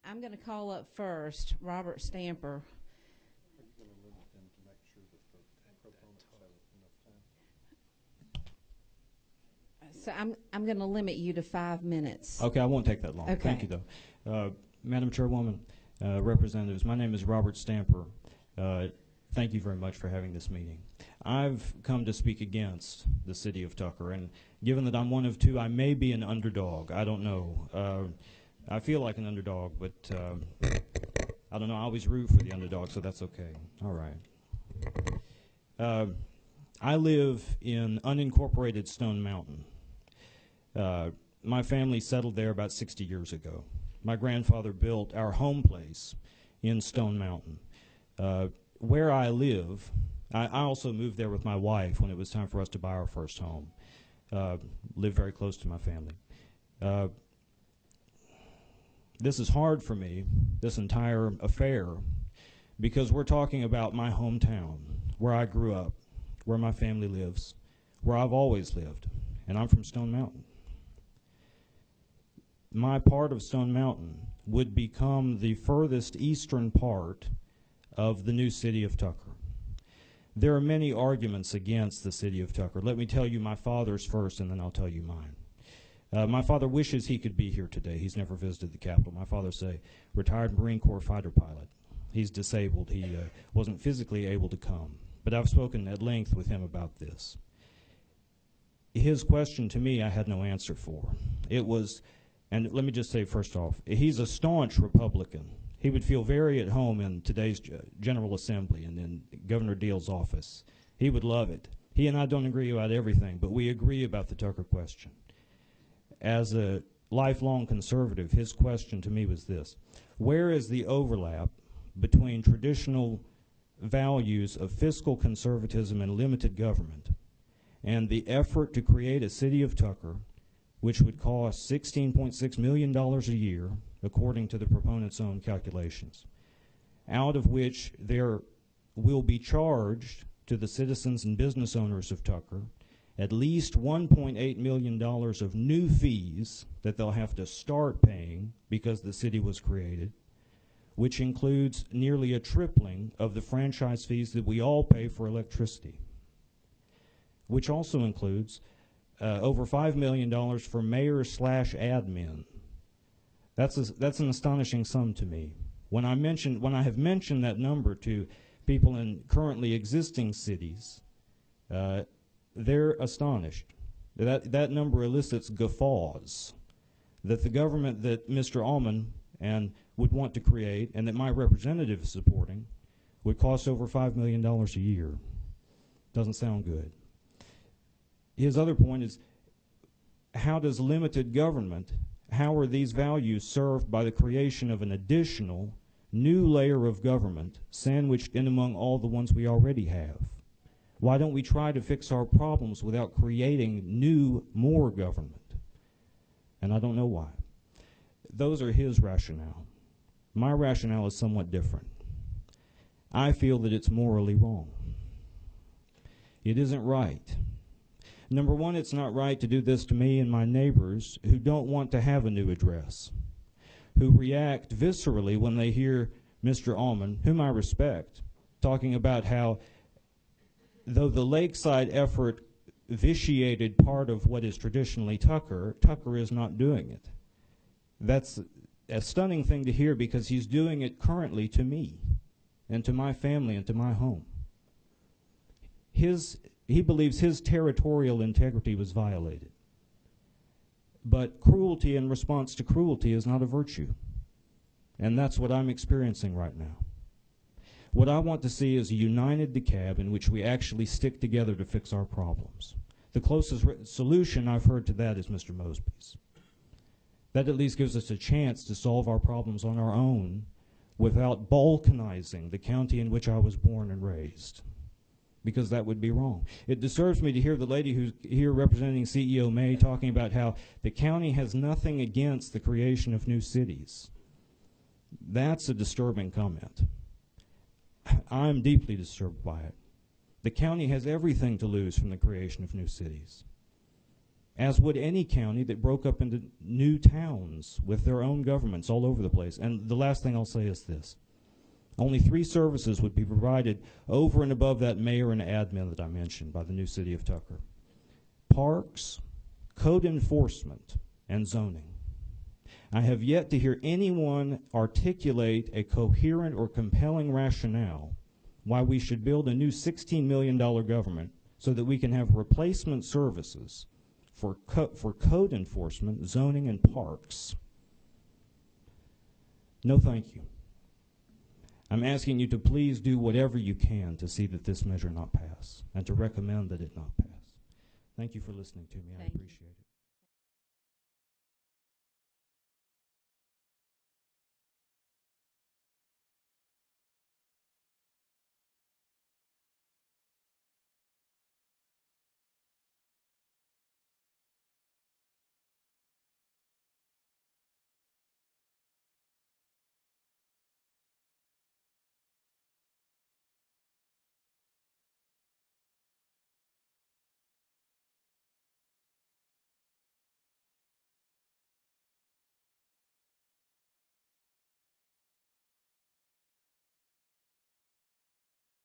I'm going to call up first Robert Stamper. Are you going to limit them to make sure that the proponents have enough time? So I'm going to limit you to 5 minutes. Okay, I won't take that long. Okay. Thank you, though. Madam Chairwoman, representatives, my name is Robert Stamper. Thank you very much for having this meeting. I've come to speak against the city of Tucker, and given that I'm one of two, I may be an underdog. I don't know. I feel like an underdog, but I don't know. I always root for the underdog, so that's okay. All right. I live in unincorporated Stone Mountain. My family settled there about 60 years ago. My grandfather built our home place in Stone Mountain. Where I live, I also moved there with my wife when it was time for us to buy our first home. Live very close to my family. This is hard for me, this entire affair, because we're talking about my hometown, where I grew up, where my family lives, where I've always lived, and I'm from Stone Mountain. My part of Stone Mountain would become the furthest eastern part of the new city of Tucker. There are many arguments against the city of Tucker. Let me tell you my father's first, and then I'll tell you mine. My father wishes he could be here today. He's never visited the Capitol. My father's a retired Marine Corps fighter pilot. He's disabled. He wasn't physically able to come. But I've spoken at length with him about this. His question to me I had no answer for. It was, and let me just say first off, he's a staunch Republican. He would feel very at home in today's General Assembly and in Governor Deal's office. He would love it. He and I don't agree about everything, but we agree about the Tucker question. As a lifelong conservative, his question to me was this: where is the overlap between traditional values of fiscal conservatism and limited government and the effort to create a city of Tucker, which would cost $16.6 million a year, according to the proponents' own calculations, out of which there will be charged to the citizens and business owners of Tucker at least $1.8 million of new fees that they'll have to start paying because the city was created, which includes nearly a tripling of the franchise fees that we all pay for electricity, which also includes over $5 million for mayor/admin. That's an astonishing sum to me. When I have mentioned that number to people in currently existing cities, they're astonished. That number elicits guffaws that the government that Mr. Allman and would want to create and that my representative is supporting would cost over $5 million a year. Doesn't sound good. His other point is, how does limited government, how are these values served by the creation of an additional new layer of government sandwiched in among all the ones we already have? Why don't we try to fix our problems without creating new, more government? And I don't know why. Those are his rationale. My rationale is somewhat different. I feel that it's morally wrong. It isn't right. Number one, it's not right to do this to me and my neighbors who don't want to have a new address, who react viscerally when they hear Mr. Allman, whom I respect, talking about how, though the lakeside effort vitiated part of what is traditionally Tucker, Tucker is not doing it. That's a stunning thing to hear because he's doing it currently to me and to my family and to my home. He believes his territorial integrity was violated. But cruelty in response to cruelty is not a virtue. And that's what I'm experiencing right now. What I want to see is a united DeKalb in which we actually stick together to fix our problems. The closest solution I've heard to that is Mr. Mosby's. That at least gives us a chance to solve our problems on our own without balkanizing the county in which I was born and raised, because that would be wrong. It disturbs me to hear the lady who's here representing CEO May talking about how the county has nothing against the creation of new cities. That's a disturbing comment. I'm deeply disturbed by it. The county has everything to lose from the creation of new cities. as would any county that broke up into new towns with their own governments all over the place. And the last thing I'll say is this. Only 3 services would be provided over and above that mayor and admin that I mentioned by the new city of Tucker: parks, code enforcement, and zoning. I have yet to hear anyone articulate a coherent or compelling rationale why we should build a new $16 million government so that we can have replacement services for code enforcement, zoning, and parks. No, thank you. I'm asking you to please do whatever you can to see that this measure not pass and to recommend that it not pass. Thank you for listening to me. I appreciate it.